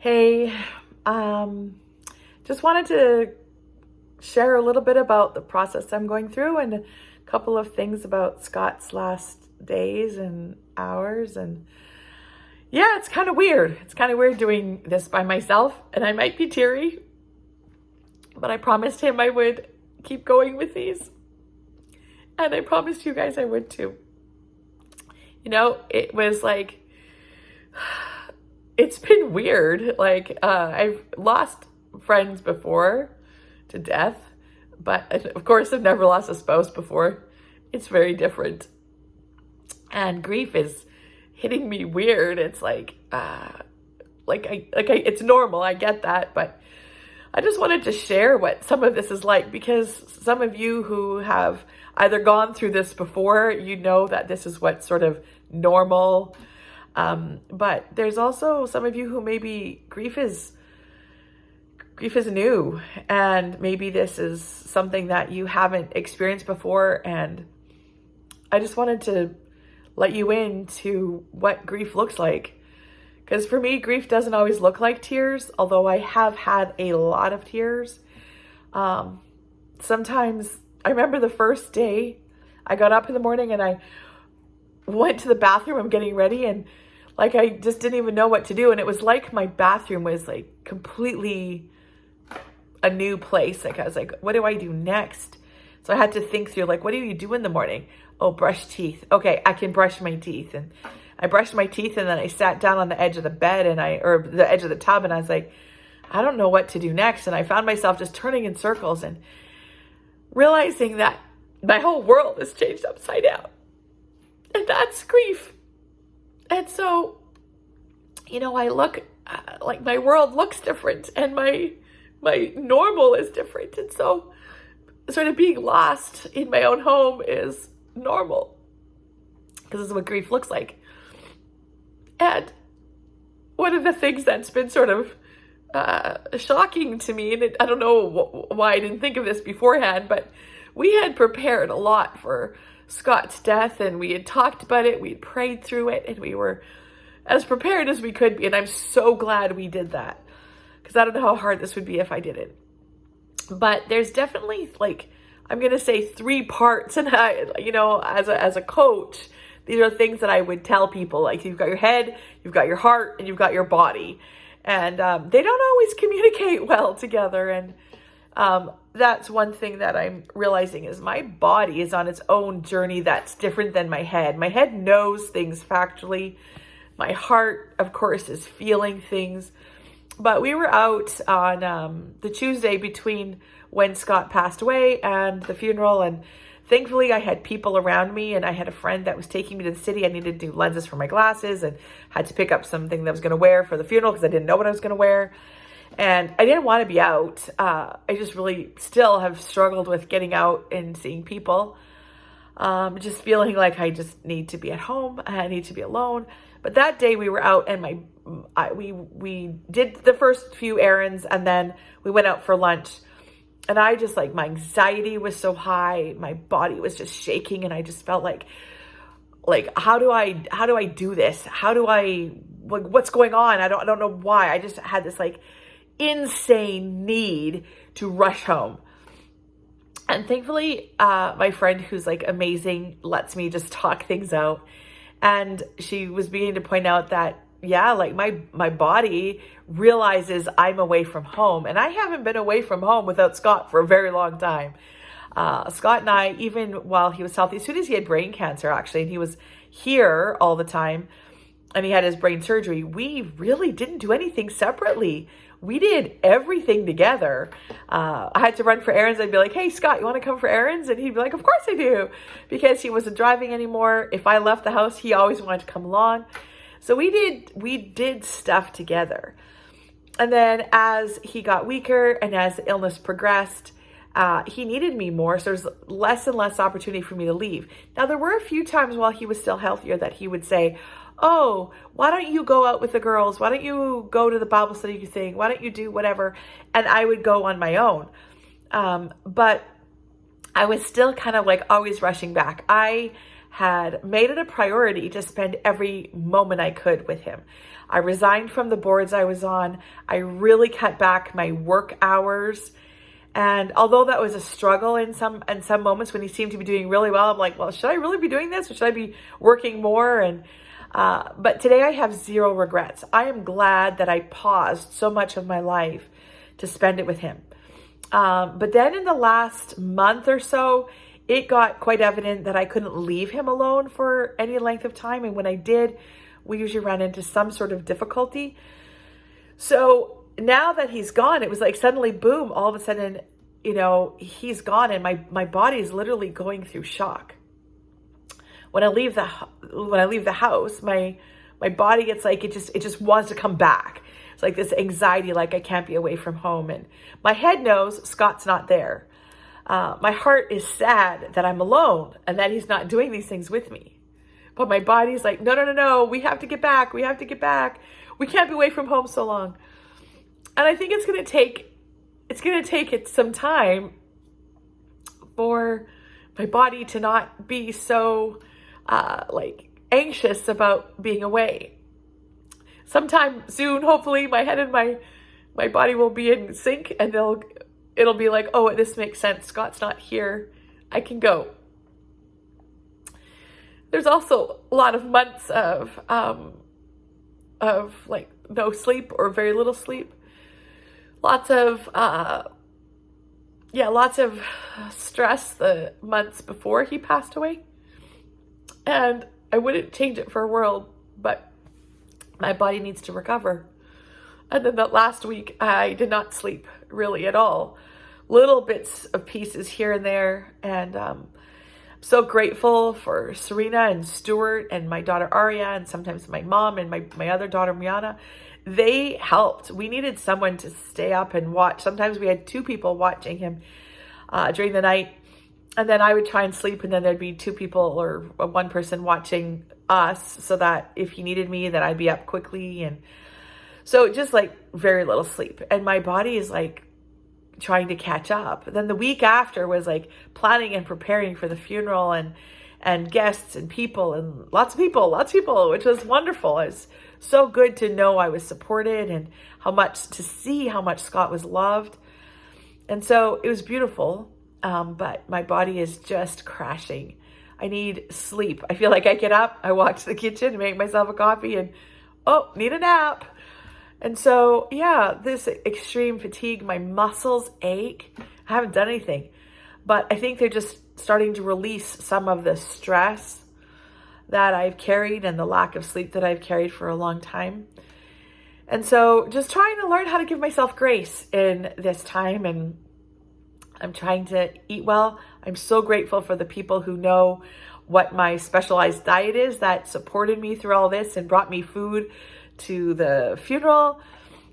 Hey, just wanted to share a little bit about the process I'm going through and a couple of things about Scott's last days and hours. And yeah, it's kind of weird. It's kind of weird doing this by myself, and I might be teary, but I promised him I would keep going with these. And I promised you guys I would too. It was like, it's been weird. I've lost friends before to death, but of course I've never lost a spouse before. It's very different. And grief is hitting me weird. It's it's normal. I get that, but I just wanted to share what some of this is like, because some of you who have either gone through this before, you know that this is what's sort of normal. But there's also some of you who maybe grief is new, and maybe this is something that you haven't experienced before. And I just wanted to let you into what grief looks like. Because for me, grief doesn't always look like tears, although I have had a lot of tears. Sometimes, I remember the first day I got up in the morning and I went to the bathroom. I'm getting ready, and I just didn't even know what to do. And it was like my bathroom was completely a new place. I was like, what do I do next? So I had to think through, what do you do in the morning? Oh, brush teeth. Okay, I can brush my teeth. And I brushed my teeth, and then I sat down on the edge of the bed or the edge of the tub, and I was like, I don't know what to do next. And I found myself just turning in circles and realizing that my whole world has changed upside down. And that's grief. And so, I look like my world looks different, and my normal is different. And so sort of being lost in my own home is normal, because this is what grief looks like. And one of the things that's been sort of shocking to me, and I don't know why I didn't think of this beforehand, but we had prepared a lot for Scott's death, and we had talked about it, we had prayed through it, and we were as prepared as we could be. And I'm so glad we did that, because I don't know how hard this would be if I didn't. But there's definitely, I'm going to say 3 parts. And as a coach, these are things that I would tell people. You've got your head, you've got your heart, and you've got your body. And they don't always communicate well together. And that's one thing that I'm realizing is my body is on its own journey that's different than my head. My head knows things factually. My heart, of course, is feeling things. But we were out on the Tuesday between when Scott passed away and the funeral, and thankfully I had people around me, and I had a friend that was taking me to the city. I needed new lenses for my glasses and had to pick up something that I was going to wear for the funeral because I didn't know what I was going to wear. And I didn't want to be out. I just really still have struggled with getting out and seeing people. Just feeling like I just need to be at home. I need to be alone. But that day we were out, and we did the first few errands, and then we went out for lunch. And I just my anxiety was so high, my body was just shaking, and I just felt like how do I do this? What's going on? I don't know why. I just had this insane need to rush home. And thankfully, my friend, who's amazing, lets me just talk things out. And she was beginning to point out that, my body realizes I'm away from home. And I haven't been away from home without Scott for a very long time. Scott and I, even while he was healthy, as soon as he had brain cancer, actually, and he was here all the time, and he had his brain surgery, we really didn't do anything separately. We did everything together. I had to run for errands. I'd be like, hey, Scott, you want to come for errands? And he'd be like, of course I do. Because he wasn't driving anymore. If I left the house, he always wanted to come along. So we did stuff together. And then as he got weaker and as the illness progressed, he needed me more. So there's less and less opportunity for me to leave. Now, there were a few times while he was still healthier that he would say, oh, why don't you go out with the girls? Why don't you go to the Bible study thing? Why don't you do whatever? And I would go on my own. But I was still kind of always rushing back. I had made it a priority to spend every moment I could with him. I resigned from the boards I was on. I really cut back my work hours. And although that was a struggle in some moments when he seemed to be doing really well, I'm like, well, should I really be doing this, or should I be working more? And but today I have zero regrets. I am glad that I paused so much of my life to spend it with him. But then in the last month or so, it got quite evident that I couldn't leave him alone for any length of time. And when I did, we usually ran into some sort of difficulty. So now that he's gone, it was like suddenly, boom, all of a sudden, he's gone, and my body is literally going through shock. When I leave the house, my body gets like, it just wants to come back. It's like this anxiety, like I can't be away from home. And my head knows Scott's not there. My heart is sad that I'm alone and that he's not doing these things with me. But my body's like, no, we have to get back. We have to get back. We can't be away from home so long. And I think it's going to take it some time for my body to not be so anxious about being away. Sometime soon, hopefully, my head and my body will be in sync, and it'll be like, oh, this makes sense. Scott's not here. I can go. There's also a lot of months of like no sleep or very little sleep. Lots of stress the months before he passed away. And I wouldn't change it for a world, but my body needs to recover. And then that last week, I did not sleep really at all. Little bits of pieces here and there. And I'm so grateful for Serena and Stuart and my daughter Aria, and sometimes my mom and my other daughter Miana. They helped. We needed someone to stay up and watch. Sometimes we had two people watching him during the night. And then I would try and sleep, and then there'd be two people or one person watching us, so that if he needed me, that I'd be up quickly. And so just like very little sleep. And my body is like trying to catch up. Then the week after was like planning and preparing for the funeral, and guests and people, and lots of people, which was wonderful. It's so good to know I was supported, and to see how much Scott was loved. And so it was beautiful. But my body is just crashing. I need sleep. I feel like I get up, I walk to the kitchen, make myself a coffee, and need a nap. And so, this extreme fatigue, my muscles ache. I haven't done anything, but I think they're just starting to release some of the stress that I've carried and the lack of sleep that I've carried for a long time. And so just trying to learn how to give myself grace in this time, and I'm trying to eat well. I'm so grateful for the people who know what my specialized diet is, that supported me through all this and brought me food to the funeral,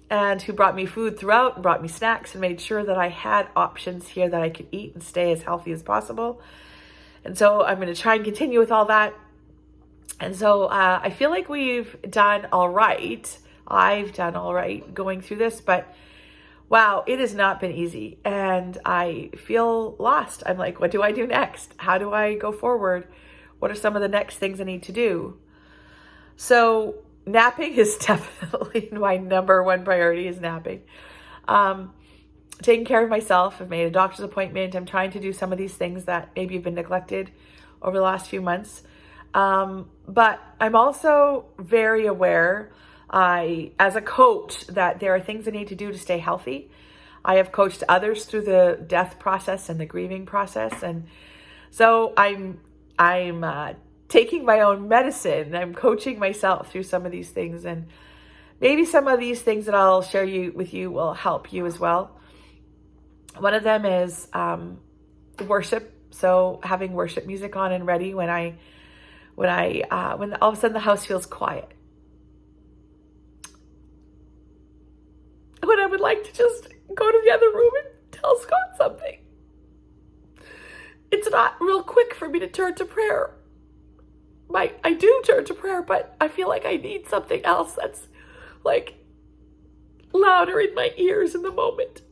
and who brought me food throughout and brought me snacks and made sure that I had options here that I could eat and stay as healthy as possible. And so I'm going to try and continue with all that. And so I feel like we've done all right. I've done all right going through this, but wow, it has not been easy, and I feel lost. I'm like, what do I do next? How do I go forward? What are some of the next things I need to do? So napping is definitely my number one priority, is napping. Taking care of myself. I've made a doctor's appointment. I'm trying to do some of these things that maybe have been neglected over the last few months. But I'm also very aware, as a coach, that there are things I need to do to stay healthy. I have coached others through the death process and the grieving process. And so I'm taking my own medicine. I'm coaching myself through some of these things. And maybe some of these things that I'll share with you will help you as well. One of them is worship. So having worship music on and ready when all of a sudden the house feels quiet. When I would like to just go to the other room and tell Scott something. It's not real quick for me to turn to prayer. I do turn to prayer, but I feel like I need something else that's like louder in my ears in the moment.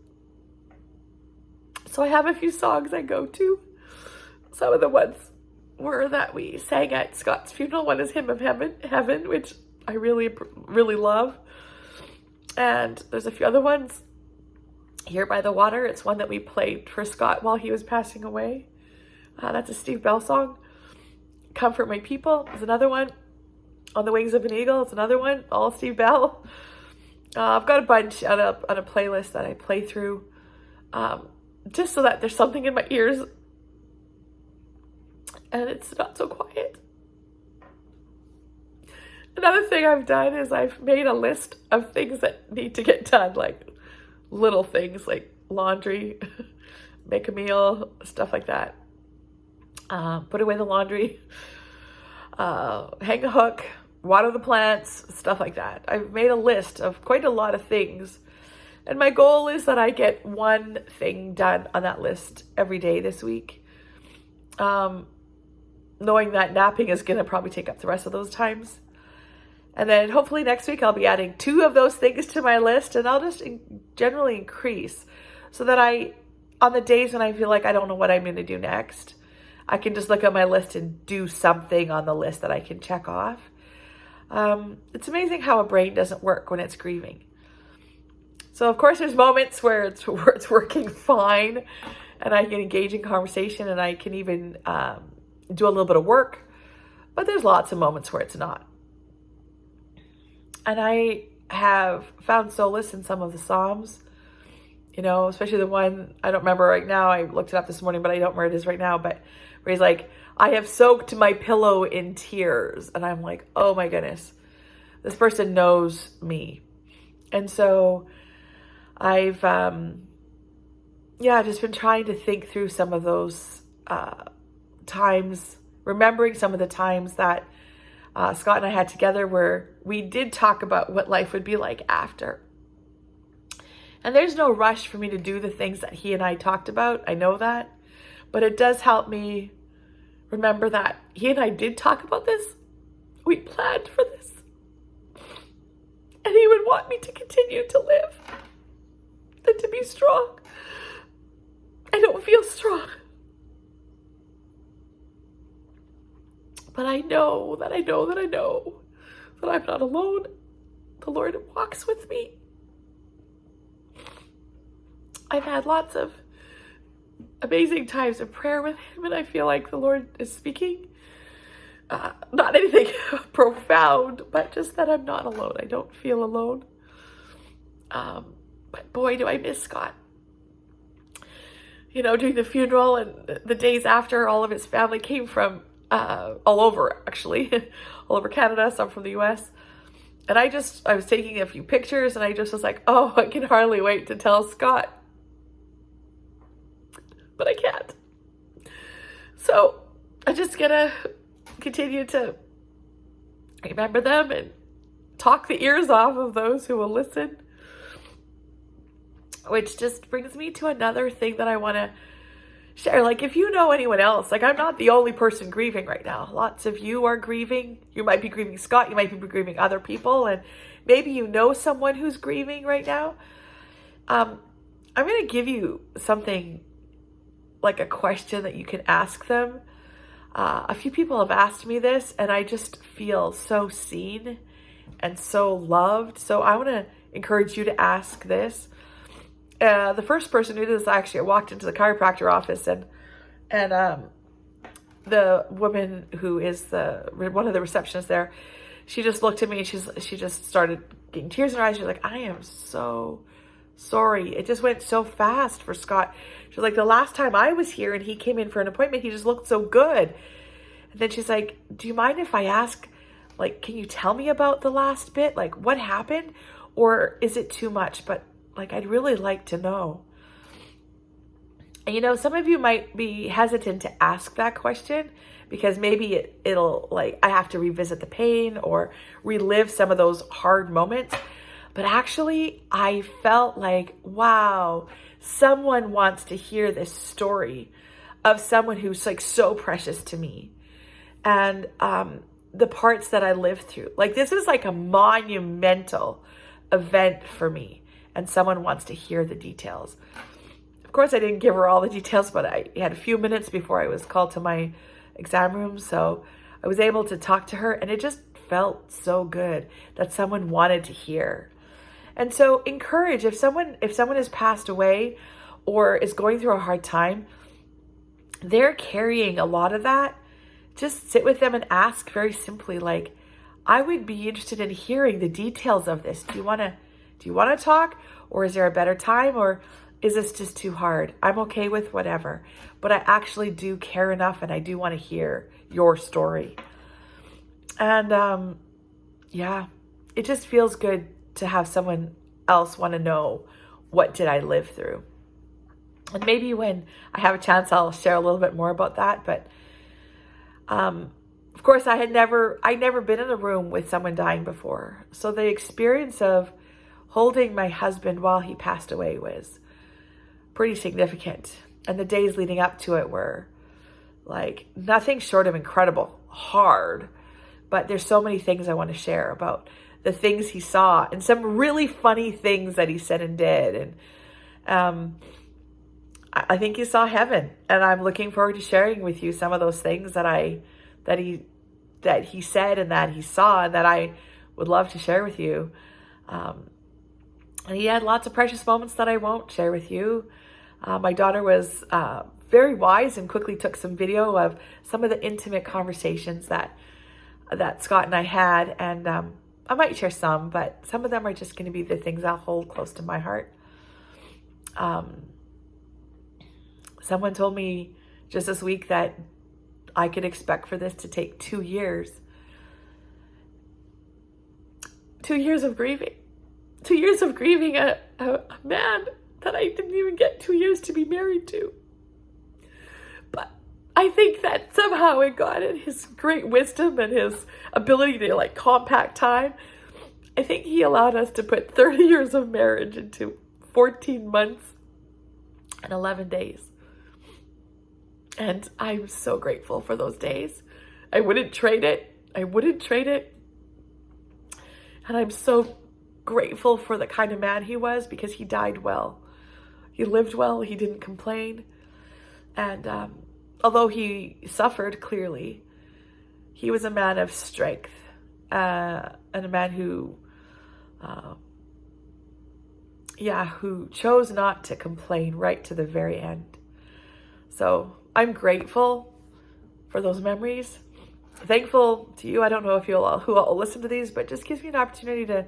So I have a few songs I go to. Some of the ones were that we sang at Scott's funeral. One is Hymn of Heaven, which I really, really love. And there's a few other ones. Here by the Water, it's one that we played for Scott while he was passing away. That's a Steve Bell song. Comfort My People is another one. On the Wings of an Eagle is another one, all Steve Bell. I've got a bunch on a playlist that I play through, just so that there's something in my ears and it's not so quiet. Another thing I've done is I've made a list of things that need to get done, like little things like laundry, make a meal, stuff like that. Put away the laundry, hang a hook, water the plants, stuff like that. I've made a list of quite a lot of things. And my goal is that I get one thing done on that list every day this week. Knowing that napping is going to probably take up the rest of those times. And then hopefully next week I'll be adding 2 of those things to my list, and I'll just generally increase so that on the days when I feel like I don't know what I'm going to do next, I can just look at my list and do something on the list that I can check off. It's amazing how a brain doesn't work when it's grieving. So of course there's moments where it's working fine and I can engage in conversation and I can even do a little bit of work, but there's lots of moments where it's not. And I have found solace in some of the Psalms, especially the one, I don't remember right now, I looked it up this morning, but I don't remember where it is right now, but where he's like, I have soaked my pillow in tears. And I'm like, oh my goodness, this person knows me. And so I've, just been trying to think through some of those times, remembering some of the times that Scott and I had together where we did talk about what life would be like after. And there's no rush for me to do the things that he and I talked about. I know that. But it does help me remember that he and I did talk about this. We planned for this. And he would want me to continue to live and to be strong. I don't feel strong. But I know that I'm not alone. The Lord walks with me. I've had lots of amazing times of prayer with him, and I feel like the Lord is speaking. Not anything profound, but just that I'm not alone. I don't feel alone. But boy, do I miss Scott. During the funeral and the days after, all of his family came from all over, actually, all over Canada, some from the US. And I was taking a few pictures and I just was like, oh, I can hardly wait to tell Scott. But I can't. So I'm just gonna continue to remember them and talk the ears off of those who will listen. Which just brings me to another thing that I want to share. Like, if you know anyone else, like, I'm not the only person grieving right now. Lots of you are grieving. You might be grieving Scott. You might be grieving other people. And maybe you know someone who's grieving right now. I'm going to give you something like a question that you can ask them. A few people have asked me this, and I just feel so seen and so loved. So I want to encourage you to ask this. The first person who did this, actually, I walked into the chiropractor office, and the woman who is one of the receptionists there, she just looked at me and she just started getting tears in her eyes. She's like, I am so sorry. It just went so fast for Scott. She's like, the last time I was here and he came in for an appointment, he just looked so good. And then she's like, do you mind if I ask, like, can you tell me about the last bit? Like, what happened? Or is it too much? But like, I'd really like to know. And some of you might be hesitant to ask that question because maybe it'll like, I have to revisit the pain or relive some of those hard moments. But actually, I felt like, wow, someone wants to hear this story of someone who's like so precious to me. And the parts that I lived through. Like, this is like a monumental event for me. And someone wants to hear the details. Of course, I didn't give her all the details, but I had a few minutes before I was called to my exam room. So I was able to talk to her, and it just felt so good that someone wanted to hear. And so encourage, if someone has passed away or is going through a hard time, they're carrying a lot of that. Just sit with them and ask very simply, like, I would be interested in hearing the details of this. Do you want to talk, or is there a better time, or is this just too hard? I'm okay with whatever, but I actually do care enough, and I do want to hear your story. And yeah, it just feels good to have someone else want to know, what did I live through? And maybe when I have a chance, I'll share a little bit more about that. But of course, I'd never been in a room with someone dying before. So the experience of holding my husband while he passed away was pretty significant. And the days leading up to it were like nothing short of incredible, hard. But there's so many things I want to share about the things he saw and some really funny things that he said and did. And I think he saw heaven, and I'm looking forward to sharing with you some of those things that he said and that he saw, and that I would love to share with you. And he had lots of precious moments that I won't share with you. My daughter was very wise and quickly took some video of some of the intimate conversations that Scott and I had, and I might share some, but some of them are just going to be the things I'll hold close to my heart. Someone told me just this week that I could expect for this to take 2 years. 2 years of grieving. 2 years of grieving a man that I didn't even get 2 years to be married to. But I think that somehow in God and his great wisdom and his ability to like compact time, I think he allowed us to put 30 years of marriage into 14 months and 11 days. And I'm so grateful for those days. I wouldn't trade it. And I'm so grateful for the kind of man he was, because he died well. He lived well. He didn't complain. And although he suffered, clearly, he was a man of strength, and a man who chose not to complain right to the very end. So I'm grateful for those memories. Thankful to you. I don't know if who will listen to these, but it just gives me an opportunity to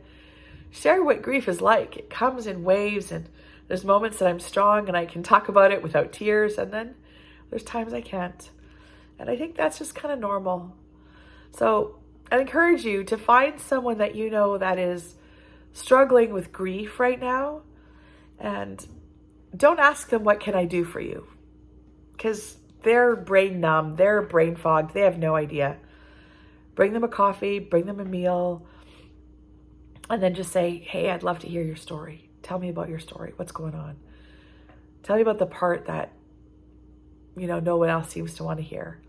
share what grief is like. It comes in waves, and there's moments that I'm strong and I can talk about it without tears, and then there's times I can't. And I think that's just kind of normal. So I encourage you to find someone that you know that is struggling with grief right now, and don't ask them, what can I do for you? Because they're brain numb, they're brain fogged, they have no idea. Bring them a coffee, bring them a meal, and then just say, hey, I'd love to hear your story. Tell me about your story. What's going on? Tell me about the part that, no one else seems to want to hear.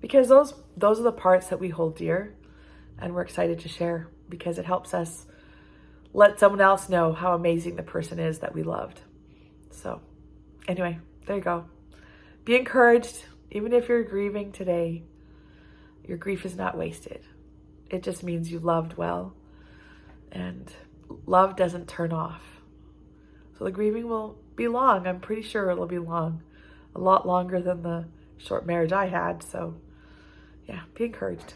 Because those are the parts that we hold dear, and we're excited to share, because it helps us let someone else know how amazing the person is that we loved. So anyway, there you go. Be encouraged. Even if you're grieving today, your grief is not wasted. It just means you loved well, and love doesn't turn off. So the grieving will be long. I'm pretty sure it'll be long. A lot longer than the short marriage I had. So yeah, be encouraged.